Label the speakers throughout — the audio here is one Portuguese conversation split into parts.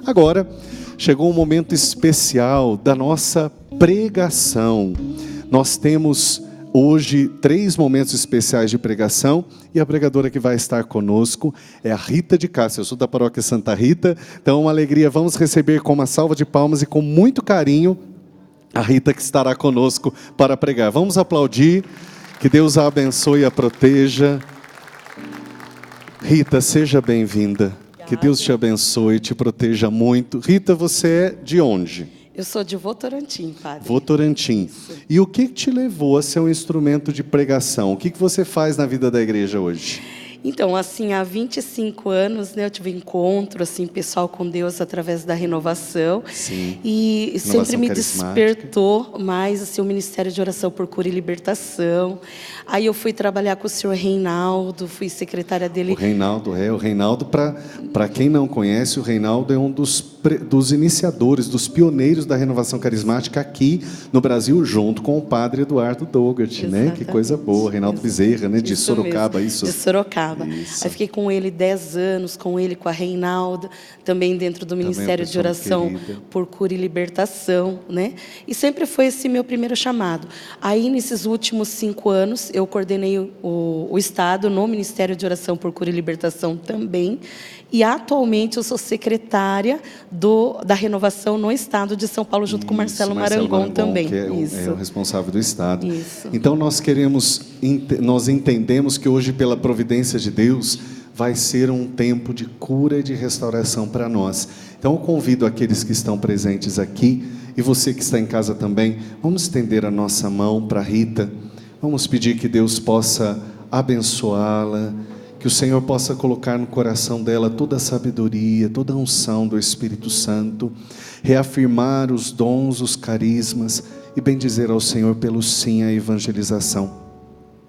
Speaker 1: Agora, chegou um momento especial da nossa pregação. Nós temos hoje 3 momentos especiais de pregação e a pregadora que vai estar conosco é a Rita de Cássia. Eu sou da paróquia Santa Rita, então é uma alegria. Vamos receber com uma salva de palmas e com muito carinho a Rita que estará conosco para pregar. Vamos aplaudir, que Deus a abençoe e a proteja. Rita, seja bem-vinda. Que Deus te abençoe e te proteja muito. Rita, você é de onde?
Speaker 2: Eu sou de Votorantim, padre.
Speaker 1: Votorantim.
Speaker 2: Isso.
Speaker 1: E o que te levou a ser um instrumento de pregação? O que você faz na vida da igreja hoje?
Speaker 2: Então, assim, há 25 anos, né, eu tive encontro, assim, pessoal com Deus através da renovação.
Speaker 1: Sim.
Speaker 2: E
Speaker 1: Renovação
Speaker 2: sempre me
Speaker 1: carismática.
Speaker 2: despertou mais, assim, o Ministério de Oração por Cura e Libertação. Aí eu fui trabalhar com o senhor Reinaldo, fui secretária dele.
Speaker 1: O Reinaldo, para quem não conhece, o Reinaldo é um dos iniciadores, dos pioneiros da renovação carismática aqui no Brasil, junto com o padre Eduardo Dougherty, né? Que coisa boa, Reinaldo Bezerra, né? De Sorocaba,
Speaker 2: mesmo.
Speaker 1: isso?
Speaker 2: De Sorocaba.
Speaker 1: Isso.
Speaker 2: Aí fiquei com ele 10 anos, com ele, com a Reinalda, também dentro do Ministério de Oração por Cura e Libertação, né? E sempre foi esse meu primeiro chamado. Aí, nesses últimos 5 anos, eu coordenei o Estado no Ministério de Oração por Cura e Libertação também. E, atualmente, eu sou secretária da Renovação no Estado de São Paulo, junto com Marcelo Marangon também.
Speaker 1: Que é o responsável do Estado.
Speaker 2: Isso.
Speaker 1: Então, nós entendemos que hoje, pela providência de Deus, vai ser um tempo de cura e de restauração para nós. Então, eu convido aqueles que estão presentes aqui, e você que está em casa também, vamos estender a nossa mão para Rita. Vamos pedir que Deus possa abençoá-la, que o Senhor possa colocar no coração dela toda a sabedoria, toda a unção do Espírito Santo, reafirmar os dons, os carismas e bendizer ao Senhor pelo sim à evangelização.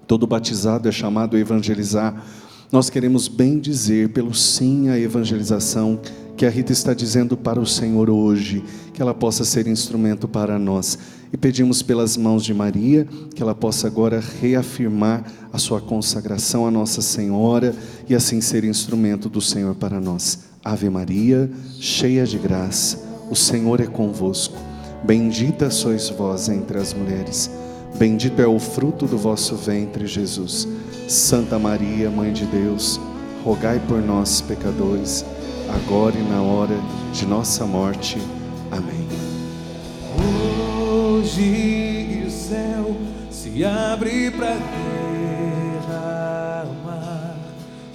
Speaker 1: Todo batizado é chamado a evangelizar. Nós queremos bendizer pelo sim à evangelização que a Rita está dizendo para o Senhor hoje, que ela possa ser instrumento para nós. E pedimos pelas mãos de Maria, que ela possa agora reafirmar a sua consagração à Nossa Senhora e assim ser instrumento do Senhor para nós. Ave Maria, cheia de graça, o Senhor é convosco. Bendita sois vós entre as mulheres. Bendito é o fruto do vosso ventre, Jesus. Santa Maria, Mãe de Deus, rogai por nós, pecadores, agora e na hora de nossa morte. Amém.
Speaker 3: Hoje o céu se abre para derramar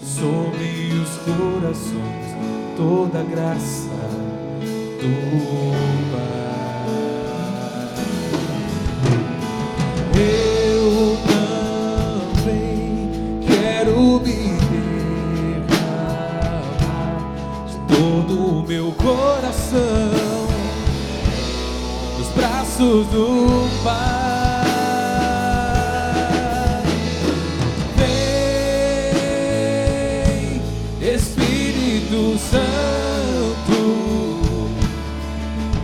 Speaker 3: sobre os corações toda a graça do Pai. Eu também quero me derramar de todo o meu coração nos braços do Pai. Vem, Espírito Santo,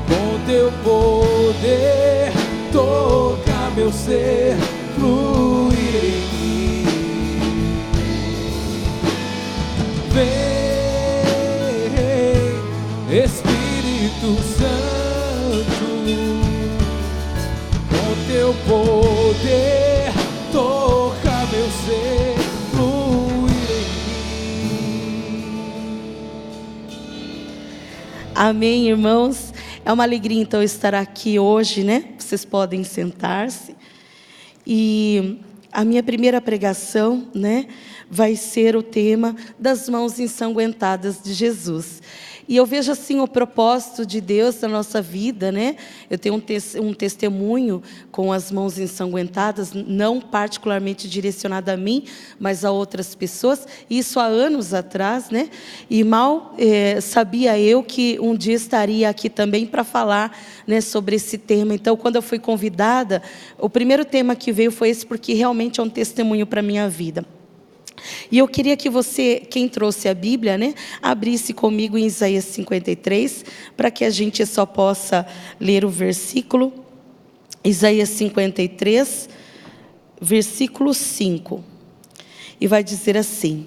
Speaker 3: com teu poder toca meu ser, fluir em mim. Vem, Espírito Santo, com teu poder toca meu ser, fluir em mim.
Speaker 2: Amém, irmãos? É uma alegria, então, estar aqui hoje, né? Vocês podem sentar-se. E a minha primeira pregação, né, vai ser o tema das mãos ensanguentadas de Jesus. E eu vejo assim o propósito de Deus na nossa vida, né? Eu tenho um testemunho com as mãos ensanguentadas, não particularmente direcionado a mim, mas a outras pessoas. Isso há anos atrás, né? E mal sabia eu que um dia estaria aqui também para falar, né, sobre esse tema. Então, quando eu fui convidada, o primeiro tema que veio foi esse, porque realmente é um testemunho para a minha vida. E eu queria que você, quem trouxe a Bíblia, né, abrisse comigo em Isaías 53, para que a gente só possa ler o versículo. Isaías 53, versículo 5. E vai dizer assim: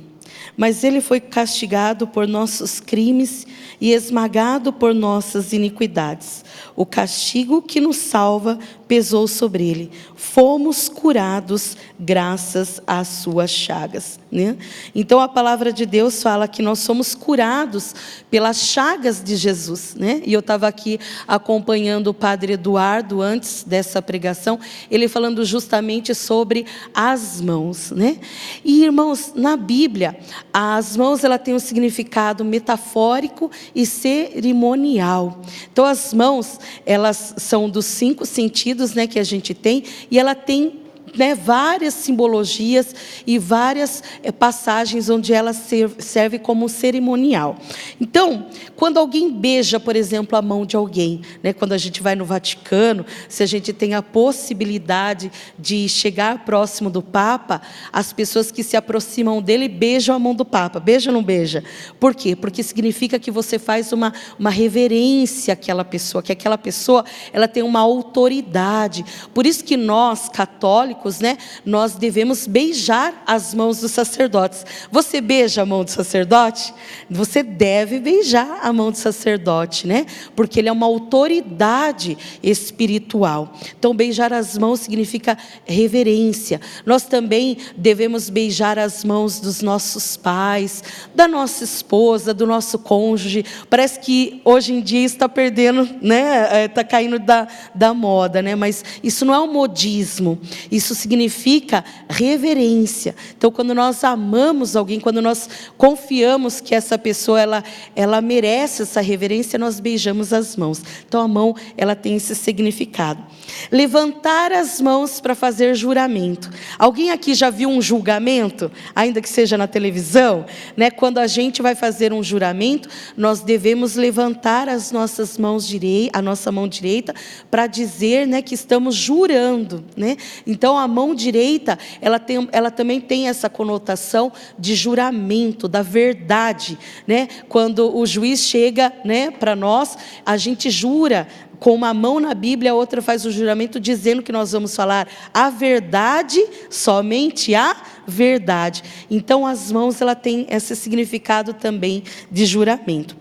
Speaker 2: Mas ele foi castigado por nossos crimes e esmagado por nossas iniquidades. O castigo que nos salva pesou sobre ele. Fomos curados graças às suas chagas, né? Então a palavra de Deus fala que nós somos curados pelas chagas de Jesus, né? E eu estava aqui acompanhando o padre Eduardo antes dessa pregação, ele falando justamente sobre as mãos, né? E irmãos, na Bíblia, as mãos ela tem um significado metafórico e cerimonial. Então as mãos, elas são dos 5 sentidos, né, que a gente tem, e ela tem, né, várias simbologias e várias passagens onde ela serve como cerimonial. Então, quando alguém beija, por exemplo, a mão de alguém, né, quando a gente vai no Vaticano, se a gente tem a possibilidade de chegar próximo do Papa, as pessoas que se aproximam dele beijam a mão do Papa. Beija ou não beija? Por quê? Porque significa que você faz uma reverência àquela pessoa, que aquela pessoa ela tem uma autoridade. Por isso que nós, católicos, né, nós devemos beijar as mãos dos sacerdotes. Você beija a mão do sacerdote? Você deve beijar a mão do sacerdote, né? Porque ele é uma autoridade espiritual. Então, beijar as mãos significa reverência. Nós também devemos beijar as mãos dos nossos pais, da nossa esposa, do nosso cônjuge. Parece que hoje em dia está perdendo, né? Está caindo da moda, né? Mas isso não é um modismo. Isso significa reverência. Então, quando nós amamos alguém, quando nós confiamos que essa pessoa ela merece essa reverência, nós beijamos as mãos. Então, a mão ela tem esse significado. Levantar as mãos para fazer juramento. Alguém aqui já viu um julgamento, ainda que seja na televisão, né? Quando a gente vai fazer um juramento, nós devemos levantar as nossas mãos a nossa mão direita para dizer, né, que estamos jurando, né? Então, a mão direita, ela também tem essa conotação de juramento, da verdade, né? Quando o juiz chega, né, para nós, a gente jura com uma mão na Bíblia, a outra faz o juramento dizendo que nós vamos falar a verdade, somente a verdade. Então, as mãos, ela tem esse significado também de juramento.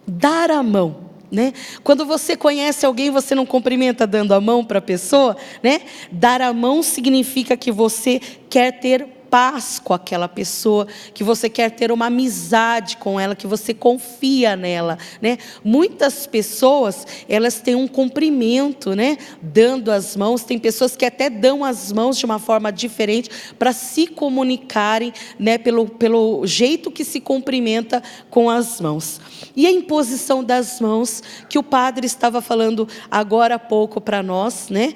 Speaker 2: Dar a mão. Né? Quando você conhece alguém, você não cumprimenta dando a mão para a pessoa, né? Dar a mão significa que você quer ter paz com aquela pessoa, que você quer ter uma amizade com ela, que você confia nela, né? Muitas pessoas, elas têm um cumprimento, né, dando as mãos. Tem pessoas que até dão as mãos de uma forma diferente para se comunicarem, né, pelo jeito que se cumprimenta com as mãos. E a imposição das mãos, que o padre estava falando agora há pouco para nós, né?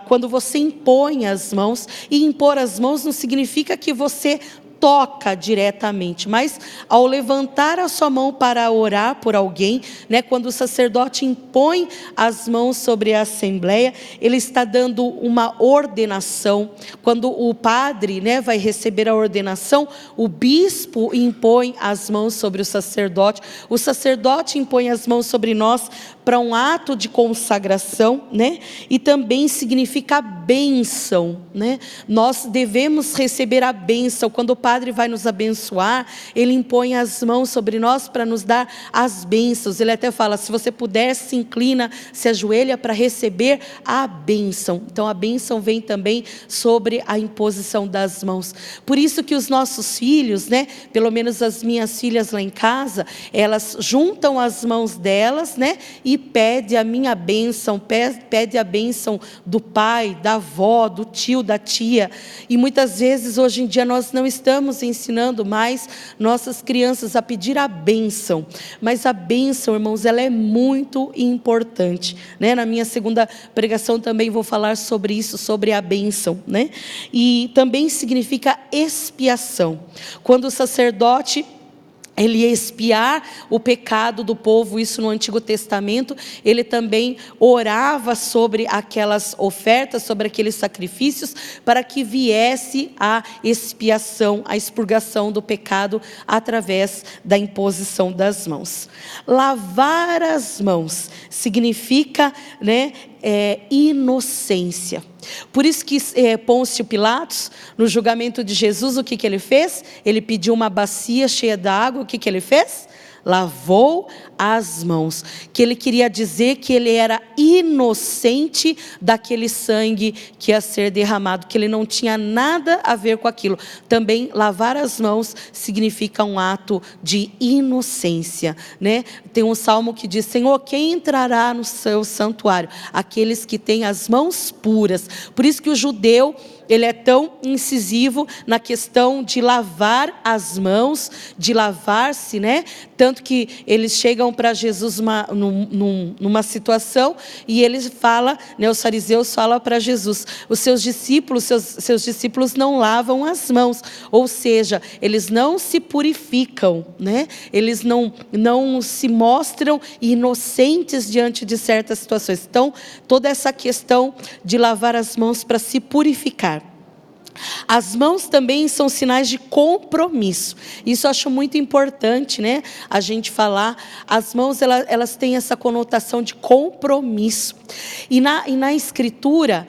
Speaker 2: Quando você impõe as mãos, e impor as mãos não significa que você toca diretamente, mas ao levantar a sua mão para orar por alguém, né, quando o sacerdote impõe as mãos sobre a assembleia, ele está dando uma ordenação. Quando o padre, né, vai receber a ordenação, o bispo impõe as mãos sobre o sacerdote impõe as mãos sobre nós para um ato de consagração, né? E também significa bênção, né? Nós devemos receber a bênção. Quando o padre vai nos abençoar, ele impõe as mãos sobre nós para nos dar as bênçãos. Ele até fala, se você puder, se inclina, se ajoelha para receber a bênção. Então, a bênção vem também sobre a imposição das mãos. Por isso que os nossos filhos, né? Pelo menos as minhas filhas lá em casa, elas juntam as mãos delas, né? E pede a minha bênção, pede a bênção do pai, da avó, do tio, da tia. E muitas vezes, hoje em dia, nós não estamos ensinando mais nossas crianças a pedir a bênção. Mas a bênção, irmãos, ela é muito importante, né? Na minha segunda pregação também vou falar sobre isso, sobre a bênção, né? E também significa expiação. Quando o sacerdote ele ia expiar o pecado do povo, isso no Antigo Testamento, ele também orava sobre aquelas ofertas, sobre aqueles sacrifícios, para que viesse a expiação, a expurgação do pecado, através da imposição das mãos. Lavar as mãos significa, né, inocência. Por isso que Pôncio Pilatos, no julgamento de Jesus, o que ele fez? Ele pediu uma bacia cheia d'água, o que ele fez? Lavou as mãos, que ele queria dizer que ele era inocente daquele sangue que ia ser derramado, que ele não tinha nada a ver com aquilo. Também lavar as mãos significa um ato de inocência, né? Tem um salmo que diz: Senhor, quem entrará no seu santuário? Aqueles que têm as mãos puras. Por isso que o judeu, ele é tão incisivo na questão de lavar as mãos, de lavar-se, né? Tanto que eles chegam para Jesus numa situação e eles falam, né, os fariseus falam para Jesus: os seus discípulos não lavam as mãos, ou seja, eles não se purificam, né? Eles não se mostram inocentes diante de certas situações. Então, toda essa questão de lavar as mãos para se purificar. As mãos também são sinais de compromisso. Isso eu acho muito importante, né? A gente falar. As mãos, elas têm essa conotação de compromisso. E na escritura,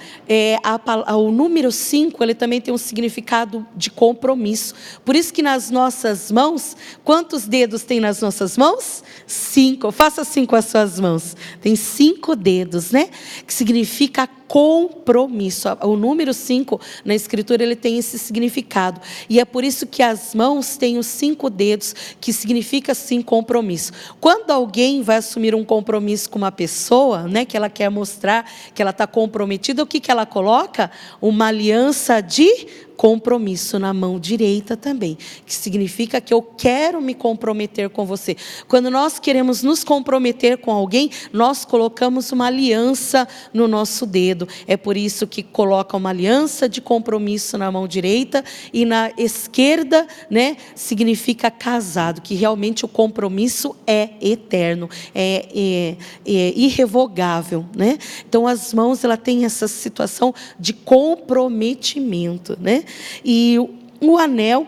Speaker 2: o número 5, ele também tem um significado de compromisso. Por isso que nas nossas mãos, quantos dedos tem nas nossas mãos? 5. Faça assim com as suas mãos. Tem 5 dedos, né? Que significa compromisso. O número 5 na escritura, ele tem esse significado. E é por isso que as mãos têm os 5 dedos, que significa sim compromisso. Quando alguém vai assumir um compromisso com uma pessoa, né, que ela quer mostrar que ela está comprometida, o que ela coloca? Uma aliança de compromisso na mão direita também, que significa que eu quero me comprometer com você. Quando nós queremos nos comprometer com alguém, nós colocamos uma aliança no nosso dedo. É por isso que coloca uma aliança de compromisso na mão direita, e na esquerda, né, significa casado, que realmente o compromisso é eterno, é irrevogável, né? Então as mãos, ela tem essa situação de comprometimento, né? E o anel,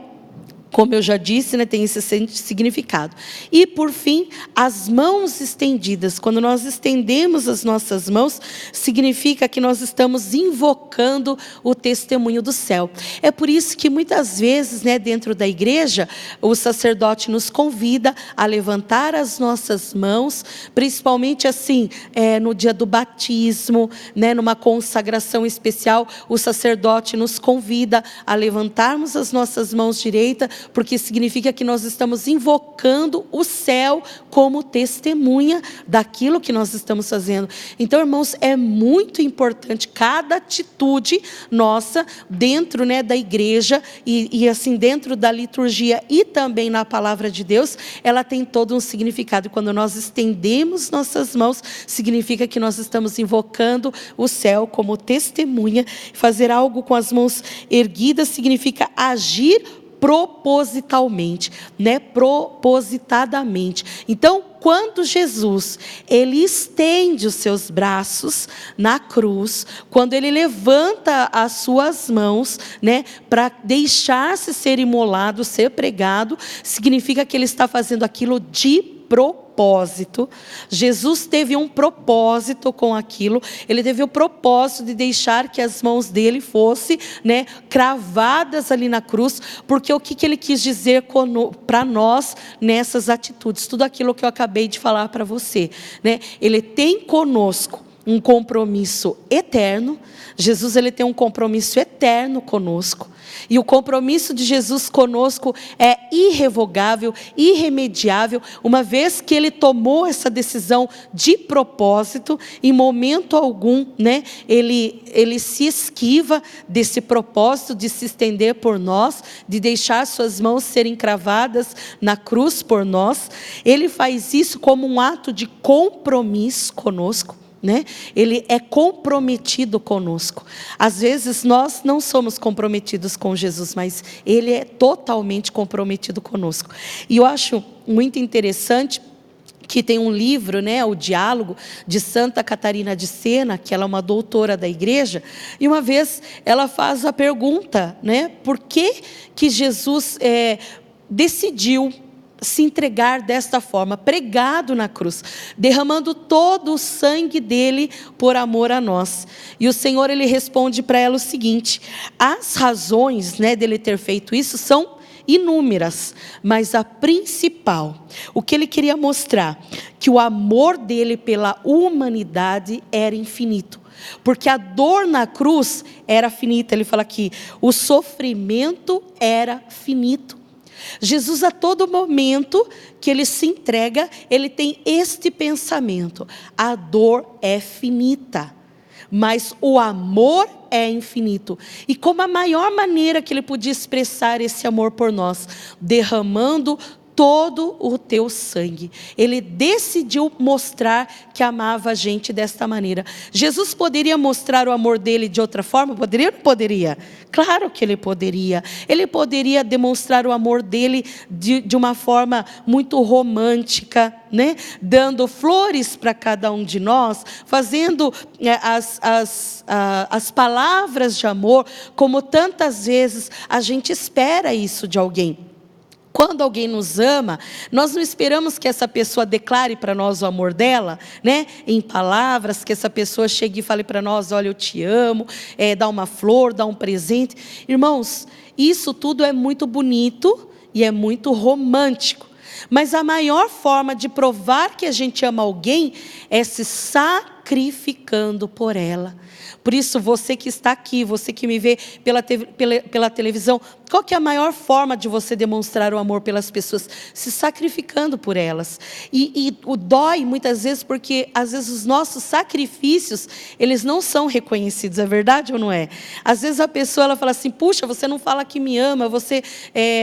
Speaker 2: como eu já disse, né, tem esse significado. E, por fim, as mãos estendidas. Quando nós estendemos as nossas mãos, significa que nós estamos invocando o testemunho do céu. É por isso que, muitas vezes, né, dentro da igreja, o sacerdote nos convida a levantar as nossas mãos, principalmente assim, no dia do batismo, né, numa consagração especial, o sacerdote nos convida a levantarmos as nossas mãos direitas, porque significa que nós estamos invocando o céu como testemunha daquilo que nós estamos fazendo. Então, irmãos, é muito importante cada atitude nossa dentro, né, da igreja e assim dentro da liturgia e também na palavra de Deus, ela tem todo um significado. E quando nós estendemos nossas mãos, significa que nós estamos invocando o céu como testemunha. Fazer algo com as mãos erguidas significa agir propositalmente, né? Propositadamente. Então, quando Jesus, ele estende os seus braços na cruz, quando ele levanta as suas mãos, né, para deixar-se ser imolado, ser pregado, significa que ele está fazendo aquilo de propósito. Jesus teve um propósito com aquilo. Ele teve o propósito de deixar que as mãos dele fossem, né, cravadas ali na cruz, porque o que ele quis dizer para nós nessas atitudes, tudo aquilo que eu acabei de falar para você, né? Ele tem conosco um compromisso eterno. Jesus, ele tem um compromisso eterno conosco. E o compromisso de Jesus conosco é irrevogável, irremediável, uma vez que ele tomou essa decisão de propósito, em momento algum, né, ele se esquiva desse propósito de se estender por nós, de deixar suas mãos serem cravadas na cruz por nós. Ele faz isso como um ato de compromisso conosco, né? Ele é comprometido conosco. Às vezes nós não somos comprometidos com Jesus, mas ele é totalmente comprometido conosco. E eu acho muito interessante que tem um livro, né, o Diálogo, de Santa Catarina de Sena, que ela é uma doutora da igreja, e uma vez ela faz a pergunta, né, por que Jesus decidiu se entregar desta forma, pregado na cruz, derramando todo o sangue dele por amor a nós. E o Senhor, ele responde para ela o seguinte: as razões, né, dele ter feito isso são inúmeras, mas a principal, o que ele queria mostrar, que o amor dele pela humanidade era infinito. Porque a dor na cruz era finita. Ele fala aqui, o sofrimento era finito. Jesus, a todo momento que ele se entrega, ele tem este pensamento: a dor é finita, mas o amor é infinito. E como a maior maneira que ele podia expressar esse amor por nós, derramando todo o teu sangue. Ele decidiu mostrar que amava a gente desta maneira. Jesus poderia mostrar o amor dele de outra forma? Poderia ou não poderia? Claro que ele poderia. Ele poderia demonstrar o amor dele de uma forma muito romântica, né? Dando flores para cada um de nós, fazendo as palavras de amor, como tantas vezes a gente espera isso de alguém. Quando alguém nos ama, nós não esperamos que essa pessoa declare para nós o amor dela, né? Em palavras, que essa pessoa chegue e fale para nós: olha, eu te amo, dá uma flor, dá um presente. Irmãos, isso tudo é muito bonito e é muito romântico. Mas a maior forma de provar que a gente ama alguém é se sacrificando por ela. Por isso, você que está aqui, você que me vê pela televisão, qual que é a maior forma de você demonstrar o amor pelas pessoas? Se sacrificando por elas. E o dói muitas vezes, porque às vezes os nossos sacrifícios, eles não são reconhecidos, é verdade ou não é? Às vezes a pessoa, ela fala assim: puxa, você não fala que me ama, você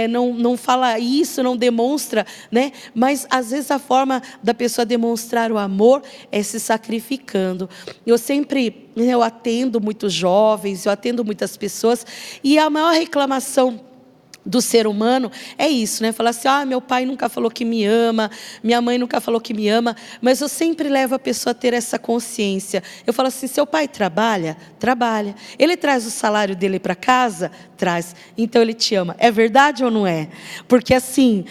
Speaker 2: não fala isso, não demonstra, né? Mas às vezes a forma da pessoa demonstrar o amor é se sacrificando. Eu atendo muitos jovens, eu atendo muitas pessoas, e a maior reclamação do ser humano é isso, né? Falar assim: meu pai nunca falou que me ama, minha mãe nunca falou que me ama. Mas eu sempre levo a pessoa a ter essa consciência. Eu falo assim: seu pai trabalha? Trabalha. Ele traz o salário dele para casa? Traz. Então ele te ama. É verdade ou não é? Porque assim,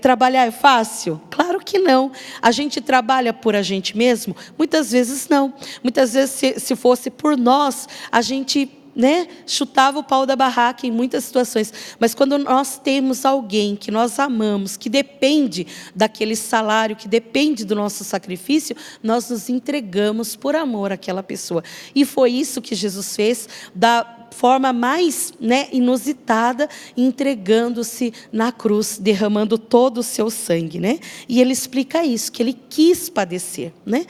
Speaker 2: trabalhar é fácil? Claro que não. A gente trabalha por a gente mesmo? Muitas vezes não. Muitas vezes, se fosse por nós, a gente, né, chutava o pau da barraca em muitas situações. Mas quando nós temos alguém que nós amamos, que depende daquele salário, que depende do nosso sacrifício, nós nos entregamos por amor àquela pessoa. E foi isso que Jesus fez, da forma mais, né, inusitada, entregando-se na cruz, derramando todo o seu sangue, né? E ele explica isso, que ele quis padecer, né?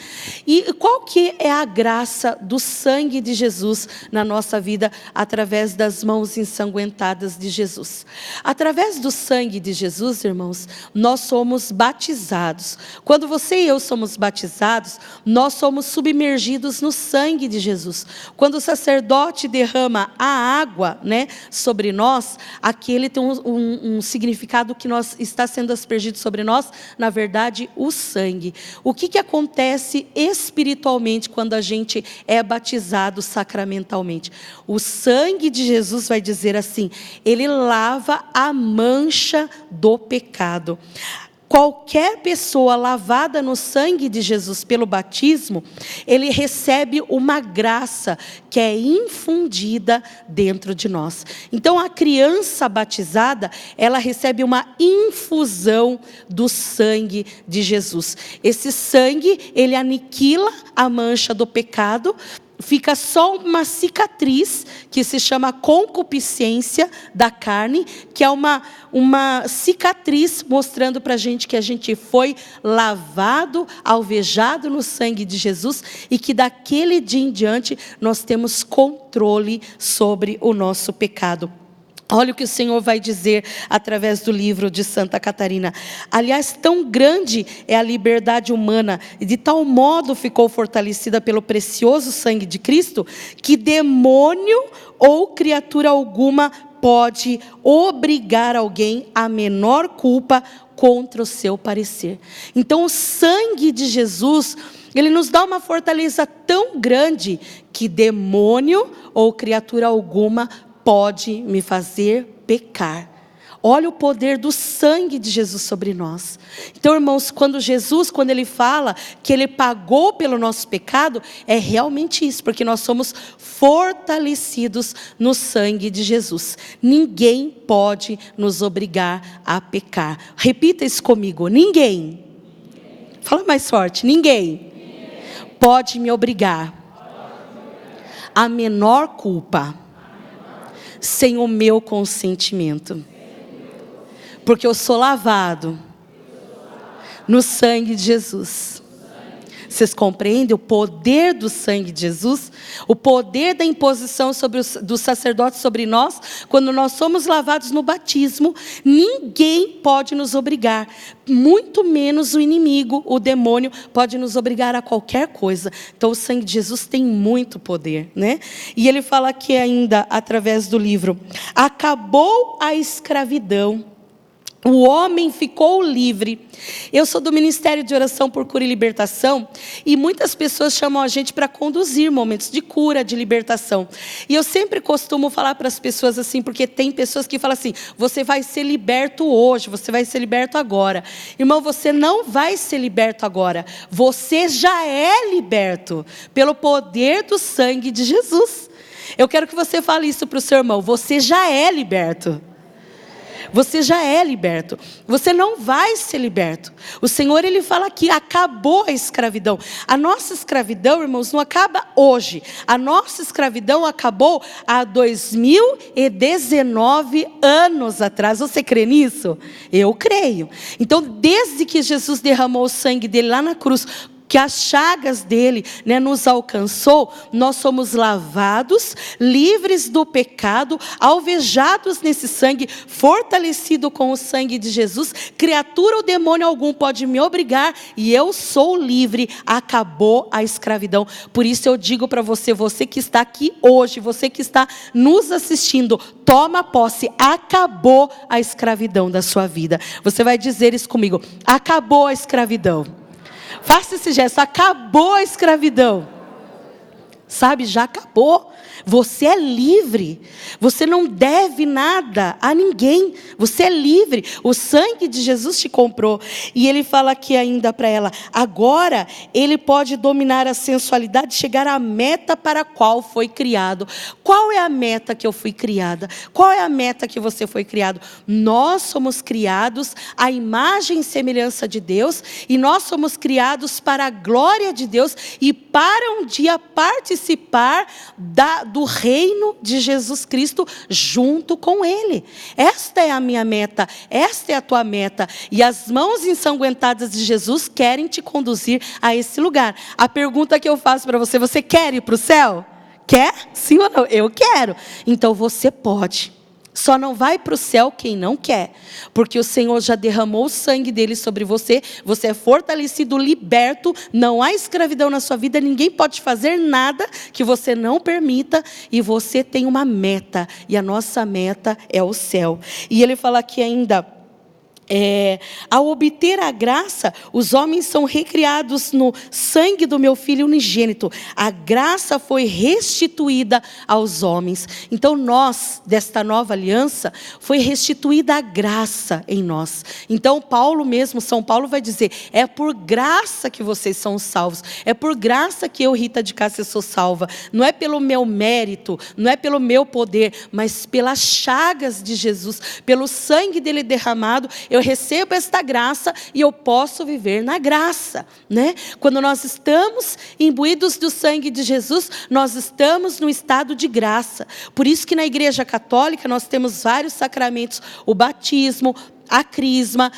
Speaker 2: E qual que é a graça do sangue de Jesus na nossa vida, através das mãos ensanguentadas de Jesus? Através do sangue de Jesus, irmãos, nós somos batizados. Quando você e eu somos batizados, nós somos submergidos no sangue de Jesus. Quando o sacerdote derrama a água, né, sobre nós, aqui ele tem um significado que está sendo aspergido sobre nós, na verdade, o sangue. O que acontece espiritualmente quando a gente é batizado sacramentalmente? O sangue de Jesus, vai dizer assim, ele lava a mancha do pecado. Qualquer pessoa lavada no sangue de Jesus pelo batismo, ele recebe uma graça que é infundida dentro de nós. Então a criança batizada, ela recebe uma infusão do sangue de Jesus. Esse sangue, ele aniquila a mancha do pecado. Fica só uma cicatriz que se chama concupiscência da carne, que é uma cicatriz mostrando para a gente que a gente foi lavado, alvejado no sangue de Jesus, e que daquele dia em diante nós temos controle sobre o nosso pecado. Olha o que o Senhor vai dizer através do livro de Santa Catarina. Aliás, tão grande é a liberdade humana, e de tal modo ficou fortalecida pelo precioso sangue de Cristo, que demônio ou criatura alguma pode obrigar alguém a menor culpa contra o seu parecer. Então o sangue de Jesus, ele nos dá uma fortaleza tão grande, que demônio ou criatura alguma pode me fazer pecar. Olha o poder do sangue de Jesus sobre nós. Então, irmãos, quando ele fala que Ele pagou pelo nosso pecado, é realmente isso, porque nós somos fortalecidos no sangue de Jesus. Ninguém pode nos obrigar a pecar. Repita isso comigo, ninguém. Fala mais forte, ninguém pode me obrigar a menor culpa sem o meu consentimento. Porque eu sou lavado no sangue de Jesus. Vocês compreendem o poder do sangue de Jesus? O poder da imposição do sacerdote sobre nós, quando nós somos lavados no batismo, ninguém pode nos obrigar, muito menos o inimigo, o demônio, pode nos obrigar a qualquer coisa. Então o sangue de Jesus tem muito poder, né? E ele fala aqui ainda, através do livro: acabou a escravidão, o homem ficou livre. Eu sou do Ministério de Oração por Cura e Libertação, e muitas pessoas chamam a gente para conduzir momentos de cura, de libertação. E eu sempre costumo falar para as pessoas assim, porque tem pessoas que falam assim: você vai ser liberto hoje, você vai ser liberto agora. Irmão, você não vai ser liberto agora, você já é liberto pelo poder do sangue de Jesus. Eu quero que você fale isso para o seu irmão: você já é liberto. Você já é liberto. Você não vai ser liberto. O Senhor, Ele fala aqui: acabou a escravidão. A nossa escravidão, irmãos, não acaba hoje. A nossa escravidão acabou há 2019 anos atrás. Você crê nisso? Eu creio. Então, desde que Jesus derramou o sangue dele lá na cruz, que as chagas dele, né, nos alcançou, nós somos lavados, livres do pecado, alvejados nesse sangue, fortalecido com o sangue de Jesus. Criatura ou demônio algum pode me obrigar, e eu sou livre. Acabou a escravidão. Por isso eu digo para você, você que está aqui hoje, você que está nos assistindo, toma posse: acabou a escravidão da sua vida. Você vai dizer isso comigo: acabou a escravidão. Faça esse gesto: acabou a escravidão. Sabe, já acabou. Você é livre. Você não deve nada a ninguém. Você é livre. O sangue de Jesus te comprou. E ele fala aqui ainda para ela: agora ele pode dominar a sensualidade, chegar à meta para a qual foi criado. Qual é a meta que eu fui criada? Qual é a meta que você foi criado? Nós somos criados à imagem e semelhança de Deus, e nós somos criados para a glória de Deus e para um dia participar do reino de Jesus Cristo junto com Ele. Esta é a minha meta, esta é a tua meta, e as mãos ensanguentadas de Jesus querem te conduzir a esse lugar. A pergunta que eu faço para você: você quer ir para o céu? Quer? Sim ou não? Eu quero. Então você pode. Só não vai para o céu quem não quer, porque o Senhor já derramou o sangue dele sobre você. Você é fortalecido, liberto, não há escravidão na sua vida, ninguém pode fazer nada que você não permita, e você tem uma meta, e a nossa meta é o céu. E ele fala aqui ainda: ao obter a graça, os homens são recriados no sangue do meu Filho unigênito. A graça foi restituída aos homens. Então nós, desta nova aliança, foi restituída a graça em nós. Então São Paulo vai dizer: é por graça que vocês são salvos. É por graça que eu, Rita de Cássia, sou salva. Não é pelo meu mérito, não é pelo meu poder, mas pelas chagas de Jesus, pelo sangue dele derramado, eu recebo esta graça e eu posso viver na graça, né? Quando nós estamos imbuídos do sangue de Jesus, nós estamos no estado de graça. Por isso que na Igreja Católica nós temos vários sacramentos: o batismo, a crisma,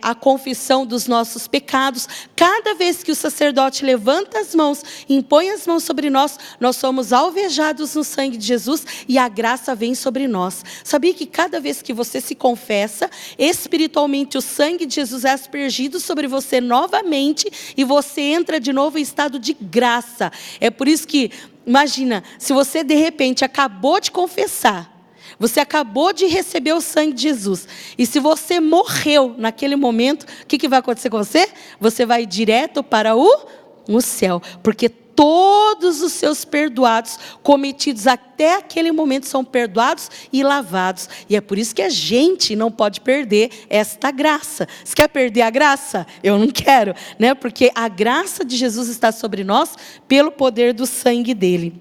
Speaker 2: a confissão dos nossos pecados. Cada vez que o sacerdote levanta as mãos, impõe as mãos sobre nós, nós somos alvejados no sangue de Jesus e a graça vem sobre nós. Sabia que cada vez que você se confessa, espiritualmente o sangue de Jesus é aspergido sobre você novamente e você entra de novo em estado de graça. É por isso que, imagina, se você de repente acabou de confessar, você acabou de receber o sangue de Jesus, e se você morreu naquele momento, o que vai acontecer com você? Você vai direto para o céu, porque todos os seus perdoados, cometidos até aquele momento, são perdoados e lavados. E é por isso que a gente não pode perder esta graça. Você quer perder a graça? Eu não quero, né? Porque a graça de Jesus está sobre nós pelo poder do sangue dele.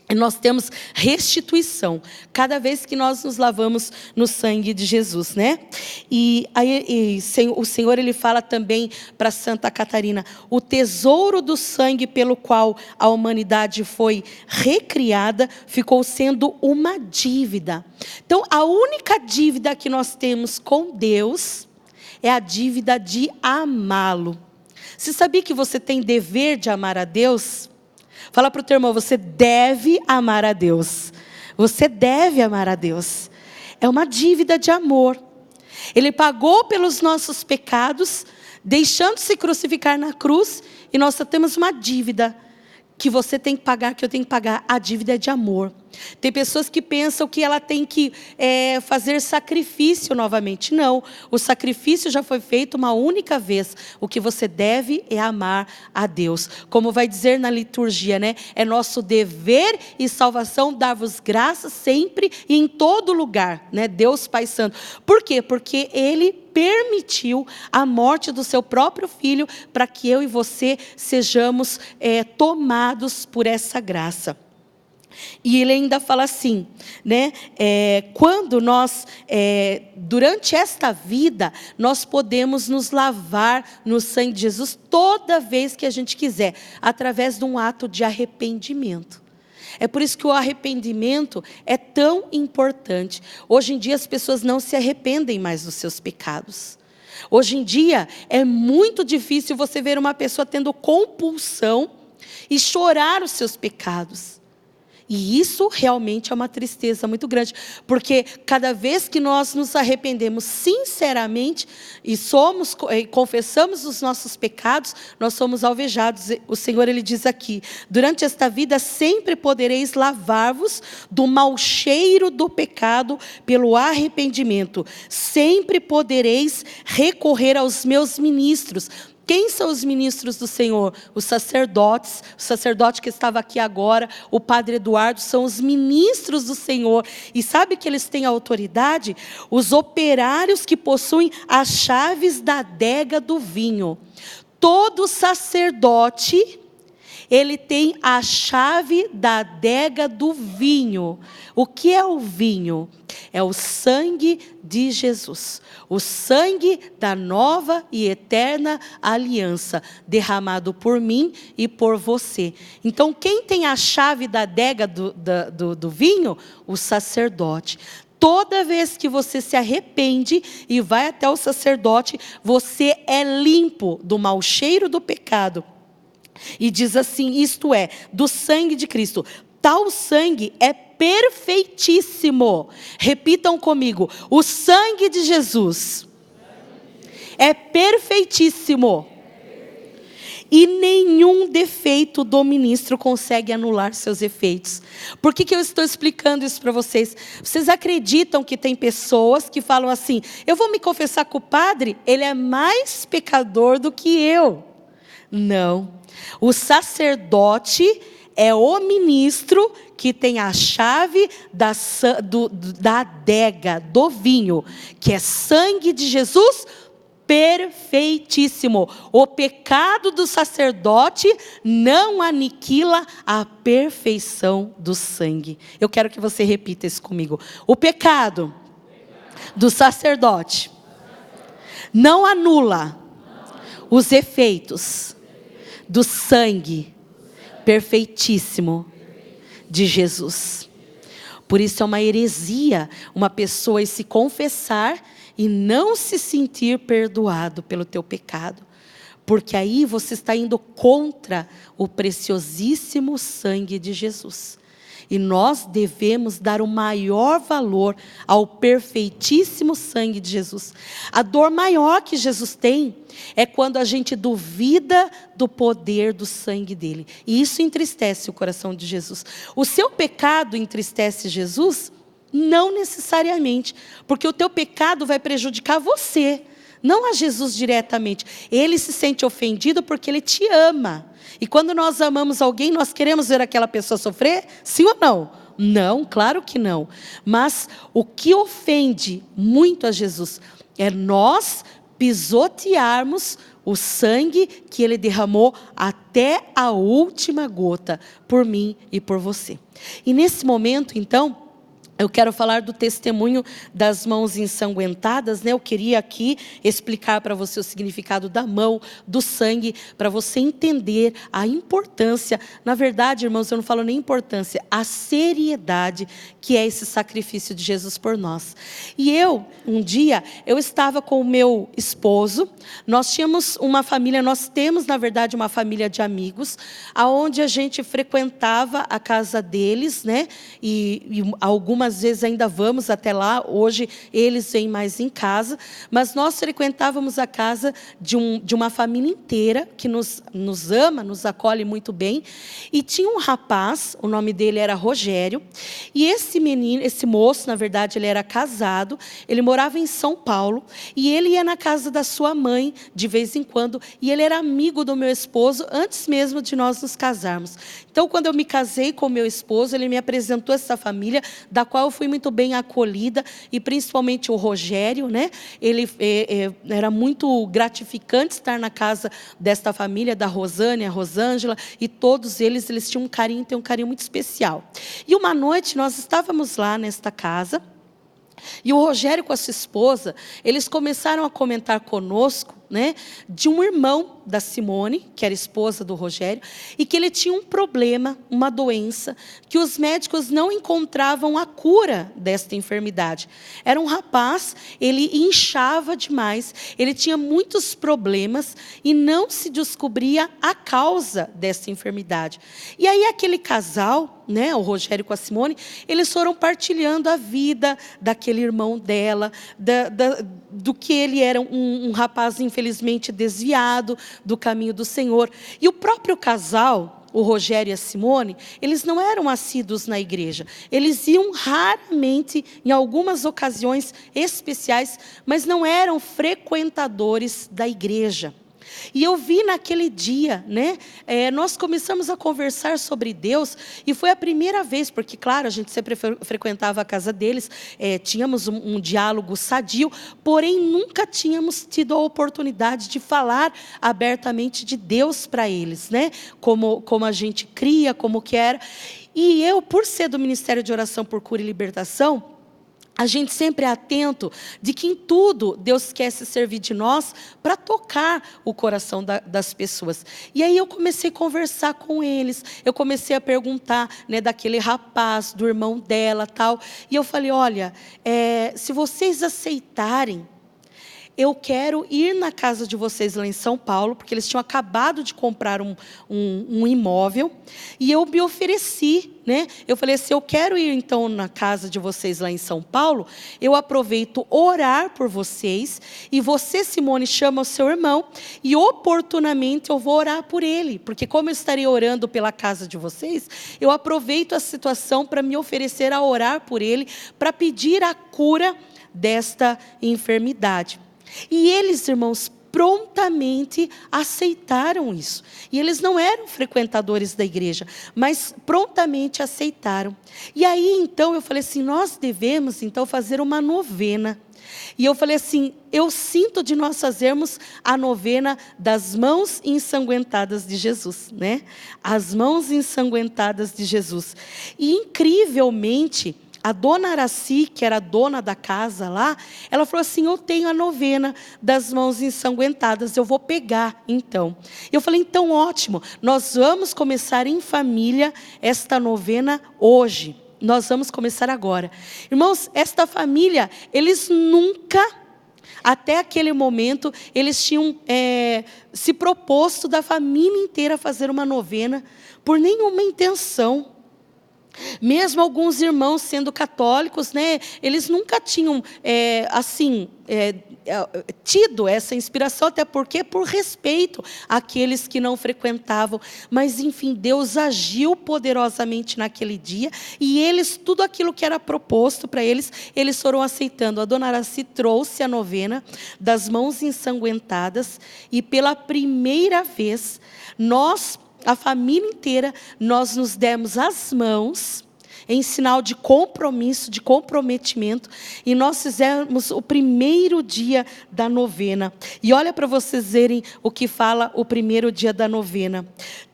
Speaker 2: E nós temos restituição cada vez que nós nos lavamos no sangue de Jesus, né? E o Senhor, ele fala também para Santa Catarina: o tesouro do sangue pelo qual a humanidade foi recriada ficou sendo uma dívida. Então, a única dívida que nós temos com Deus é a dívida de amá-lo. Você sabia que você tem dever de amar a Deus? Fala para o teu irmão: você deve amar a Deus. Você deve amar a Deus. É uma dívida de amor. Ele pagou pelos nossos pecados, deixando-se crucificar na cruz, e nós só temos uma dívida que você tem que pagar, que eu tenho que pagar. A dívida é de amor. Tem pessoas que pensam que ela tem que fazer sacrifício novamente. Não, o sacrifício já foi feito uma única vez. O que você deve é amar a Deus. Como vai dizer na liturgia, né? É nosso dever e salvação dar-vos graças sempre e em todo lugar, né? Deus Pai Santo. Por quê? Porque Ele permitiu a morte do seu próprio Filho para que eu e você sejamos tomados por essa graça. E ele ainda fala assim, né? Quando nós, durante esta vida, nós podemos nos lavar no sangue de Jesus toda vez que a gente quiser, através de um ato de arrependimento. É por isso que o arrependimento é tão importante. Hoje em dia as pessoas não se arrependem mais dos seus pecados. Hoje em dia é muito difícil você ver uma pessoa tendo compulsão e chorar os seus pecados. E isso realmente é uma tristeza muito grande, porque cada vez que nós nos arrependemos sinceramente e confessamos os nossos pecados, nós somos alvejados. O Senhor, ele diz aqui: durante esta vida sempre podereis lavar-vos do mau cheiro do pecado pelo arrependimento, sempre podereis recorrer aos meus ministros. Quem são os ministros do Senhor? Os sacerdotes. O sacerdote que estava aqui agora, o padre Eduardo, são os ministros do Senhor. E sabe que eles têm autoridade? Os operários que possuem as chaves da adega do vinho. Todo sacerdote, ele tem a chave da adega do vinho. O que é o vinho? É o sangue de Jesus. O sangue da nova e eterna aliança, derramado por mim e por você. Então, quem tem a chave da adega do vinho? O sacerdote. Toda vez que você se arrepende e vai até o sacerdote, você é limpo do mau cheiro do pecado. E diz assim, isto é, do sangue de Cristo. Tal sangue é perfeitíssimo. Repitam comigo: o sangue de Jesus é perfeitíssimo. E nenhum defeito do ministro consegue anular seus efeitos. Por que eu estou explicando isso para vocês? Vocês acreditam que tem pessoas que falam assim: eu vou me confessar com o padre, ele é mais pecador do que eu. Não. O sacerdote é o ministro que tem a chave da adega, do vinho, que é sangue de Jesus perfeitíssimo. O pecado do sacerdote não aniquila a perfeição do sangue. Eu quero que você repita isso comigo. O pecado do sacerdote não anula os efeitos do sangue perfeitíssimo de Jesus. Por isso é uma heresia uma pessoa se confessar e não se sentir perdoado pelo teu pecado. Porque aí você está indo contra o preciosíssimo sangue de Jesus. E nós devemos dar o maior valor ao perfeitíssimo sangue de Jesus. A dor maior que Jesus tem é quando a gente duvida do poder do sangue dele. E isso entristece o coração de Jesus. O seu pecado entristece Jesus? Não necessariamente, porque o teu pecado vai prejudicar você. não a Jesus diretamente. Ele se sente ofendido porque ele te ama. E quando nós amamos alguém, nós queremos ver aquela pessoa sofrer? Sim ou não? Não, claro que não. Mas o que ofende muito a Jesus é nós pisotearmos o sangue que ele derramou até a última gota por mim e por você. E nesse momento, então, eu quero falar do testemunho das mãos ensanguentadas, né? Eu queria aqui explicar para você o significado da mão, do sangue, para você entender a importância. Na verdade, irmãos, eu não falo nem importância, a seriedade que é esse sacrifício de Jesus por nós. E um dia, eu estava com o meu esposo, nós tínhamos uma família, nós temos, na verdade, uma família de amigos, aonde a gente frequentava a casa deles, né? E algumas vezes ainda vamos até lá, hoje eles vêm mais em casa, mas nós frequentávamos a casa de uma família inteira, que nos ama, nos acolhe muito bem, e tinha um rapaz, o nome dele era Rogério, e esse moço, na verdade, ele era casado, ele morava em São Paulo, e ele ia na casa da sua mãe, de vez em quando, e ele era amigo do meu esposo, antes mesmo de nós nos casarmos. Então, quando eu me casei com o meu esposo, ele me apresentou essa família, da qual eu fui muito bem acolhida, e principalmente o Rogério, né? Ele era muito gratificante estar na casa desta família, da Rosânia, a Rosângela, e todos eles tinham têm um carinho muito especial. E uma noite nós estávamos lá nesta casa, e o Rogério com a sua esposa, eles começaram a comentar conosco, né, de um irmão da Simone, que era esposa do Rogério, e que ele tinha um problema, uma doença, que os médicos não encontravam a cura desta enfermidade. Era um rapaz, ele inchava demais, ele tinha muitos problemas e não se descobria a causa dessa enfermidade. E aí aquele casal, né, o Rogério com a Simone, eles foram partilhando a vida daquele irmão dela, do que ele era um rapaz infelizmente desviado do caminho do Senhor. E o próprio casal, o Rogério e a Simone, eles não eram assíduos na igreja. Eles iam raramente, em algumas ocasiões especiais, mas não eram frequentadores da igreja. E eu vi naquele dia, né, nós começamos a conversar sobre Deus, e foi a primeira vez, porque claro, a gente sempre frequentava a casa deles, tínhamos um diálogo sadio, porém nunca tínhamos tido a oportunidade de falar abertamente de Deus para eles, né, como a gente cria, como que era. E eu, por ser do Ministério de Oração por Cura e Libertação, a gente sempre é atento de que em tudo Deus quer se servir de nós para tocar o coração das pessoas. E aí eu comecei a conversar com eles, eu comecei a perguntar, né, daquele rapaz, do irmão dela, tal. E eu falei, olha, se vocês aceitarem, eu quero ir na casa de vocês lá em São Paulo, porque eles tinham acabado de comprar um imóvel, e eu me ofereci, né? Eu falei assim, eu quero ir então na casa de vocês lá em São Paulo, eu aproveito orar por vocês, e você, Simone, chama o seu irmão, e oportunamente eu vou orar por ele, porque como eu estarei orando pela casa de vocês, eu aproveito a situação para me oferecer a orar por ele, para pedir a cura desta enfermidade. E eles, irmãos, prontamente aceitaram isso. E eles não eram frequentadores da igreja, mas prontamente aceitaram. E aí, então, eu falei assim, nós devemos, então, fazer uma novena. E eu falei assim, eu sinto de nós fazermos a novena das mãos ensanguentadas de Jesus, né? As mãos ensanguentadas de Jesus. E, incrivelmente, a dona Araci, que era a dona da casa lá, ela falou assim, eu tenho a novena das mãos ensanguentadas, eu vou pegar, então. Eu falei, então ótimo, nós vamos começar em família esta novena hoje. Nós vamos começar agora. Irmãos, esta família, eles nunca, até aquele momento, eles tinham se proposto da família inteira fazer uma novena, por nenhuma intenção. Mesmo alguns irmãos sendo católicos, né, eles nunca tinham, tido essa inspiração, até porque por respeito àqueles que não frequentavam. Mas, enfim, Deus agiu poderosamente naquele dia, e eles, tudo aquilo que era proposto para eles, eles foram aceitando. A dona Araci trouxe a novena das mãos ensanguentadas, e pela primeira vez, nós, a família inteira, nós nos demos as mãos, em sinal de compromisso, de comprometimento, e nós fizemos o primeiro dia da novena. E olha para vocês verem o que fala o primeiro dia da novena.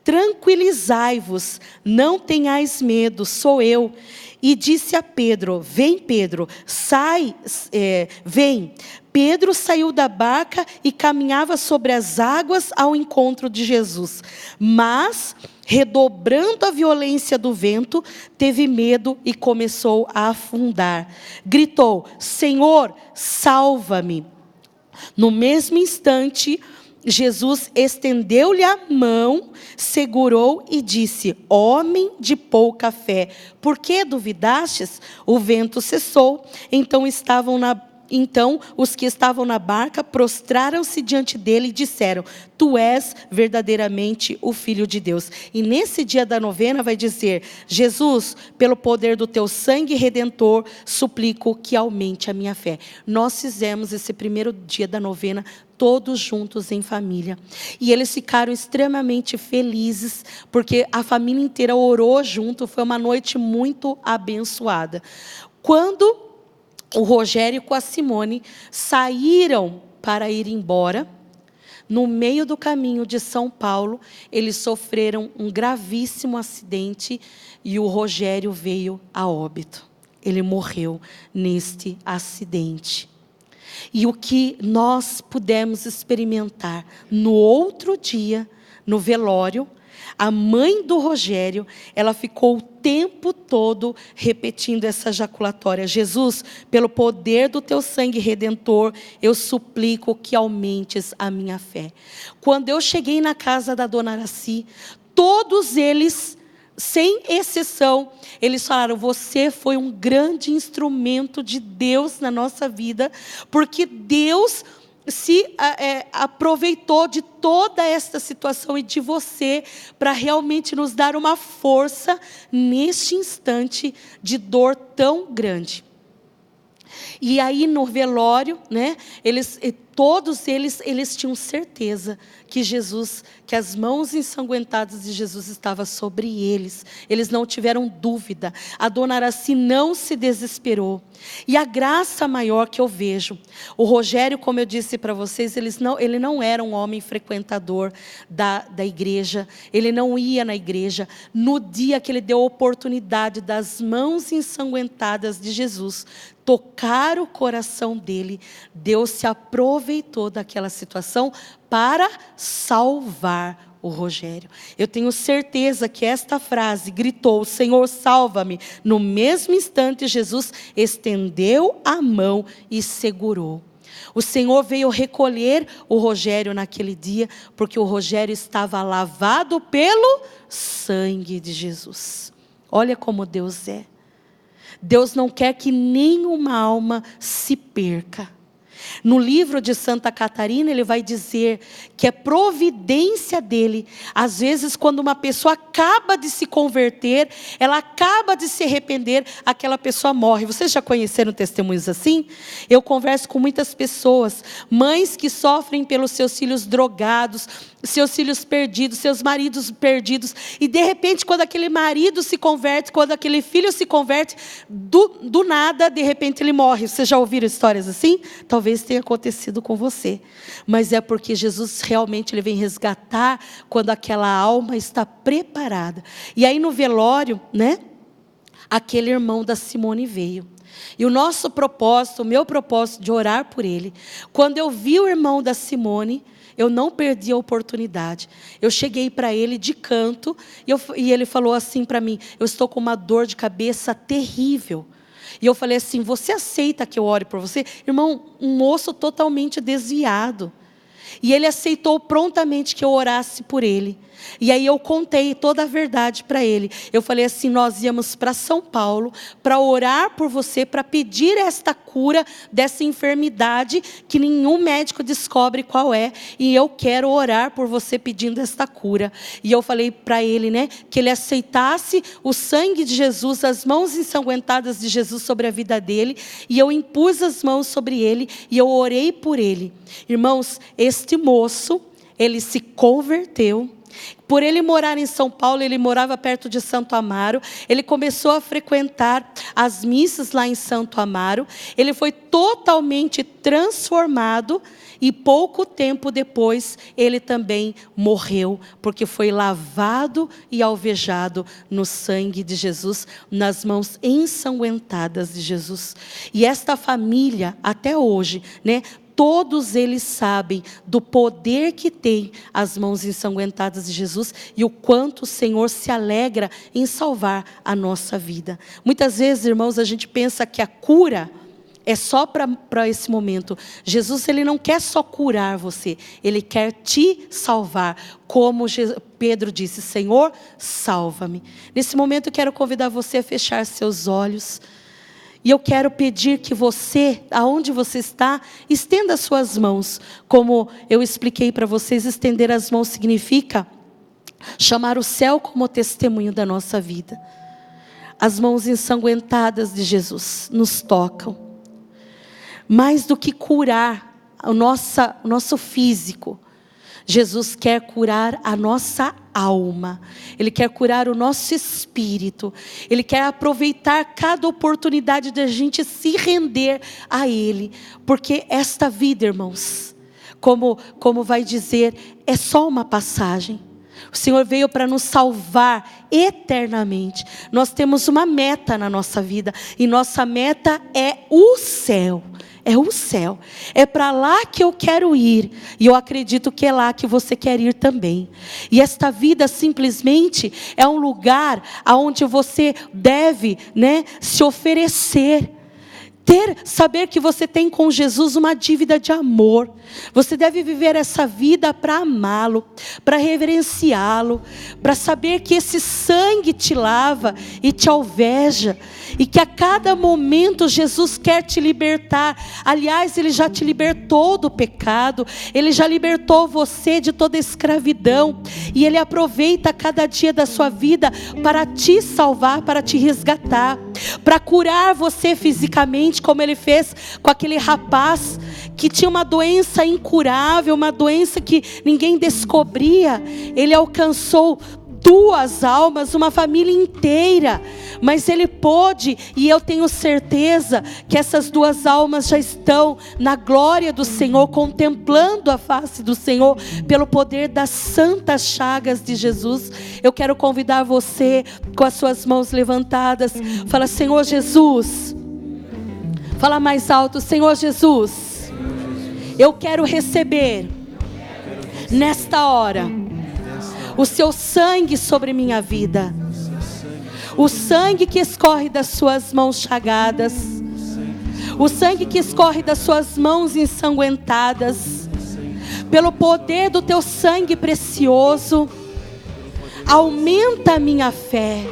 Speaker 2: Tranquilizai-vos, não tenhais medo, sou eu. E disse a Pedro, vem Pedro, vem. Pedro saiu da barca e caminhava sobre as águas ao encontro de Jesus. Mas, redobrando a violência do vento, teve medo e começou a afundar. Gritou, Senhor, salva-me. No mesmo instante, Jesus estendeu-lhe a mão, segurou e disse, homem de pouca fé, por que duvidastes? O vento cessou, então os que estavam na barca prostraram-se diante dele e disseram, tu és verdadeiramente o Filho de Deus. E nesse dia da novena vai dizer, Jesus, pelo poder do teu sangue redentor, suplico que aumente a minha fé. Nós fizemos esse primeiro dia da novena todos juntos em família. E eles ficaram extremamente felizes, porque a família inteira orou junto, foi uma noite muito abençoada. Quando o Rogério com a Simone saíram para ir embora, no meio do caminho de São Paulo, eles sofreram um gravíssimo acidente e o Rogério veio a óbito. Ele morreu neste acidente. E o que nós pudemos experimentar no outro dia, no velório, a mãe do Rogério, ela ficou o tempo todo repetindo essa jaculatória. Jesus, pelo poder do teu sangue redentor, eu suplico que aumentes a minha fé. Quando eu cheguei na casa da dona Araci, todos eles, sem exceção, eles falaram, você foi um grande instrumento de Deus na nossa vida, porque Deus se aproveitou de toda esta situação e de você para realmente nos dar uma força neste instante de dor tão grande. E aí no velório, né, todos eles tinham certeza que Jesus, que as mãos ensanguentadas de Jesus estavam sobre eles. Eles não tiveram dúvida. A dona Araci não se desesperou. E a graça maior que eu vejo, o Rogério, como eu disse para vocês, ele não era um homem frequentador da igreja, ele não ia na igreja. No dia que ele deu a oportunidade das mãos ensanguentadas de Jesus tocar o coração dele, Deus se aproveitou daquela situação para salvar o Rogério. Eu tenho certeza que esta frase gritou, Senhor, salva-me. No mesmo instante, Jesus estendeu a mão e segurou. O Senhor veio recolher o Rogério naquele dia, porque o Rogério estava lavado pelo sangue de Jesus. Olha como Deus é. Deus não quer que nenhuma alma se perca. No livro de Santa Catarina, ele vai dizer que é providência dele. Às vezes, quando uma pessoa acaba de se converter, ela acaba de se arrepender, aquela pessoa morre. Vocês já conheceram testemunhos assim? Eu converso com muitas pessoas, mães que sofrem pelos seus filhos drogados, seus filhos perdidos, seus maridos perdidos, e de repente, quando aquele marido se converte, quando aquele filho se converte, do nada, de repente ele morre. Vocês já ouviram histórias assim? Talvez tenha acontecido com você, mas é porque Jesus realmente ele vem resgatar quando aquela alma está preparada. E aí no velório, né, aquele irmão da Simone veio. E o nosso propósito, o meu propósito de orar por ele, quando eu vi o irmão da Simone, eu não perdi a oportunidade. Eu cheguei para ele de canto e ele falou assim para mim, eu estou com uma dor de cabeça terrível. E eu falei assim, você aceita que eu ore por você? Irmão, um moço totalmente desviado. E ele aceitou prontamente que eu orasse por ele. E aí eu contei toda a verdade para ele. Eu falei assim, nós íamos para São Paulo para orar por você, para pedir esta cura dessa enfermidade que nenhum médico descobre qual é. E eu quero orar por você pedindo esta cura. E eu falei para ele, né, que ele aceitasse o sangue de Jesus, as mãos ensanguentadas de Jesus sobre a vida dele. E eu impus as mãos sobre ele e eu orei por ele. Irmãos, este moço, ele se converteu. Por ele morar em São Paulo, ele morava perto de Santo Amaro, ele começou a frequentar as missas lá em Santo Amaro, ele foi totalmente transformado e pouco tempo depois ele também morreu, porque foi lavado e alvejado no sangue de Jesus, nas mãos ensanguentadas de Jesus. E esta família, até hoje, né? Todos eles sabem do poder que tem as mãos ensanguentadas de Jesus e o quanto o Senhor se alegra em salvar a nossa vida. Muitas vezes, irmãos, a gente pensa que a cura é só para esse momento. Jesus, ele não quer só curar você, ele quer te salvar. Como Pedro disse, Senhor, salva-me. Nesse momento eu quero convidar você a fechar seus olhos. E eu quero pedir que você, aonde você está, estenda as suas mãos. Como eu expliquei para vocês, estender as mãos significa chamar o céu como testemunho da nossa vida. As mãos ensanguentadas de Jesus nos tocam. Mais do que curar o nosso físico, Jesus quer curar a nossa alma. Ele quer curar o nosso espírito. Ele quer aproveitar cada oportunidade de a gente se render a Ele. Porque esta vida, irmãos, como vai dizer, é só uma passagem. O Senhor veio para nos salvar eternamente. Nós temos uma meta na nossa vida. E nossa meta é o céu. É o céu. É para lá que eu quero ir. E eu acredito que é lá que você quer ir também. E esta vida simplesmente é um lugar onde você deve, né, se oferecer. Saber que você tem com Jesus uma dívida de amor. Você deve viver essa vida para amá-lo, para reverenciá-lo, para saber que esse sangue te lava e te alveja, e que a cada momento Jesus quer te libertar. Aliás, Ele já te libertou do pecado, Ele já libertou você de toda escravidão, e Ele aproveita cada dia da sua vida para te salvar, para te resgatar, para curar você fisicamente, como Ele fez com aquele rapaz que tinha uma doença incurável, uma doença que ninguém descobria. Ele alcançou 2 almas, uma família inteira, mas ele pôde, e eu tenho certeza que essas 2 almas já estão na glória do Senhor, contemplando a face do Senhor, pelo poder das santas chagas de Jesus. Eu quero convidar você, com as suas mãos levantadas, fala, Senhor Jesus, fala mais alto, Senhor Jesus, eu quero receber nesta hora o seu sangue sobre minha vida, o sangue que escorre das suas mãos chagadas, o sangue que escorre das suas mãos ensanguentadas, pelo poder do teu sangue precioso, aumenta a minha fé,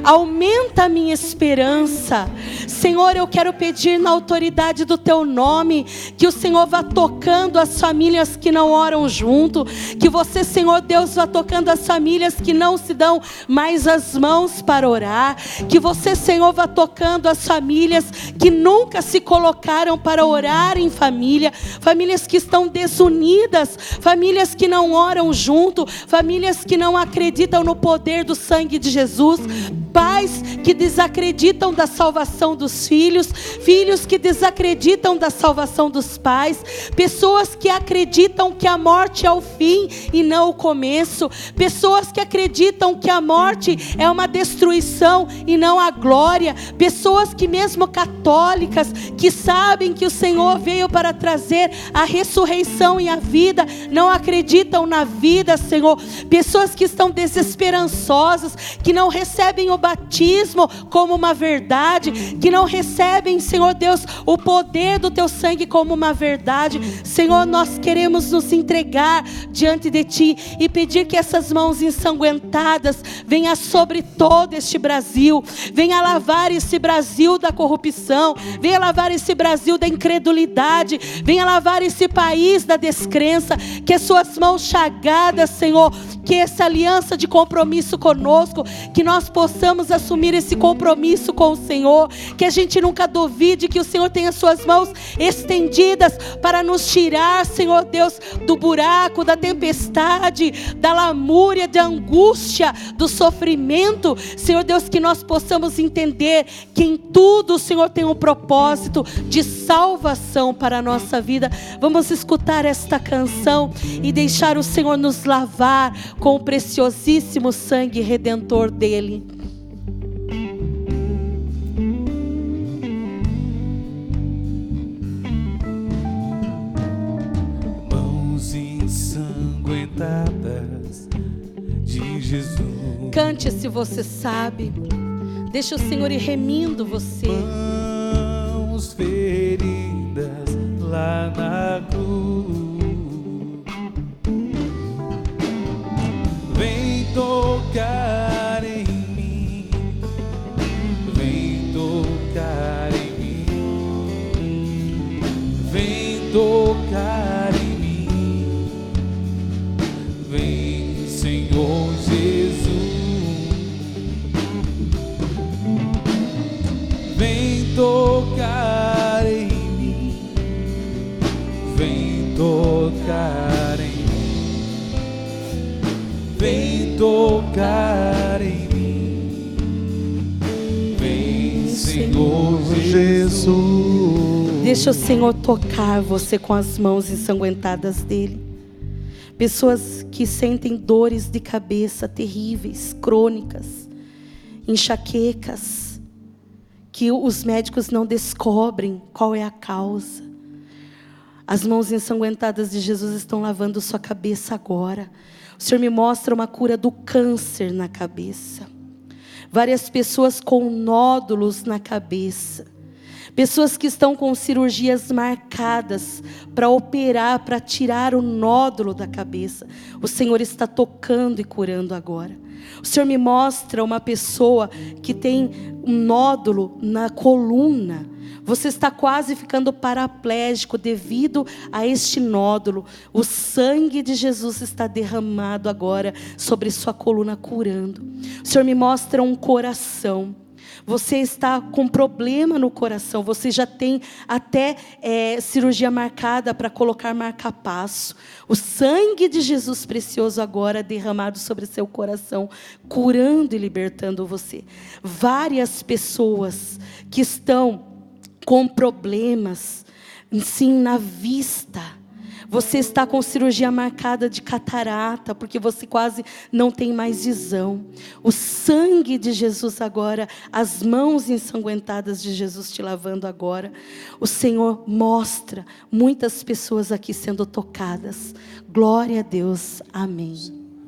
Speaker 2: aumenta a minha esperança. Senhor, eu quero pedir na autoridade do teu nome, que o Senhor vá tocando as famílias que não oram junto, que você, Senhor Deus, vá tocando as famílias que não se dão mais as mãos para orar, que você, Senhor, vá tocando as famílias que nunca se colocaram para orar em família, famílias que estão desunidas, famílias que não oram junto, famílias que não acreditam no poder do sangue de Jesus, pais que desacreditam da salvação dos filhos, filhos que desacreditam da salvação dos pais, pessoas que acreditam que a morte é o fim e não o começo, pessoas que acreditam que a morte é uma destruição e não a glória, pessoas que mesmo católicas, que sabem que o Senhor veio para trazer a ressurreição e a vida, não acreditam na vida, Senhor, pessoas que estão desesperançosas, que não recebem o batismo como uma verdade, que não recebem, Senhor Deus, o poder do teu sangue como uma verdade. Senhor, nós queremos nos entregar diante de ti e pedir que essas mãos ensanguentadas venham sobre todo este Brasil, venha lavar esse Brasil da corrupção, venha lavar esse Brasil da incredulidade, venha lavar esse país da descrença, que as suas mãos chagadas, Senhor, que essa aliança de compromisso conosco, que nós possamos assumir esse compromisso com o Senhor, que a gente nunca duvide que o Senhor tem as suas mãos estendidas para nos tirar, Senhor Deus, do buraco, da tempestade, da lamúria, da angústia, do sofrimento. Senhor Deus, que nós possamos entender que em tudo o Senhor tem um propósito de salvação para a nossa vida. Vamos escutar esta canção e deixar o Senhor nos lavar com o preciosíssimo sangue redentor dele.
Speaker 3: Mãos ensanguentadas de Jesus.
Speaker 2: Cante se você sabe. Deixa o Senhor ir remindo você.
Speaker 3: Mãos feridas lá na cruz. Vem tocar em mim. Vem tocar em mim. Vem tocar em mim. Vem, Senhor Jesus. Vem tocar em mim, vem tocar em mim, vem tocar em mim, vem, Senhor Jesus.
Speaker 2: Deixa o Senhor tocar você com as mãos ensanguentadas dele. Pessoas que sentem dores de cabeça terríveis, crônicas, enxaquecas, que os médicos não descobrem qual é a causa. As mãos ensanguentadas de Jesus estão lavando sua cabeça agora. O Senhor me mostra uma cura do câncer na cabeça. Várias pessoas com nódulos na cabeça. Pessoas que estão com cirurgias marcadas para operar, para tirar o nódulo da cabeça. O Senhor está tocando e curando agora. O Senhor me mostra uma pessoa que tem um nódulo na coluna. Você está quase ficando paraplégico devido a este nódulo. O sangue de Jesus está derramado agora sobre sua coluna, curando. O Senhor me mostra um coração. Você está com problema no coração, você já tem até cirurgia marcada para colocar marca-passo. O sangue de Jesus precioso agora derramado sobre seu coração, curando e libertando você. Várias pessoas que estão com problemas, sim, na vista. Você está com cirurgia marcada de catarata, porque você quase não tem mais visão. O sangue de Jesus agora, as mãos ensanguentadas de Jesus te lavando agora. O Senhor mostra muitas pessoas aqui sendo tocadas. Glória a Deus. Amém.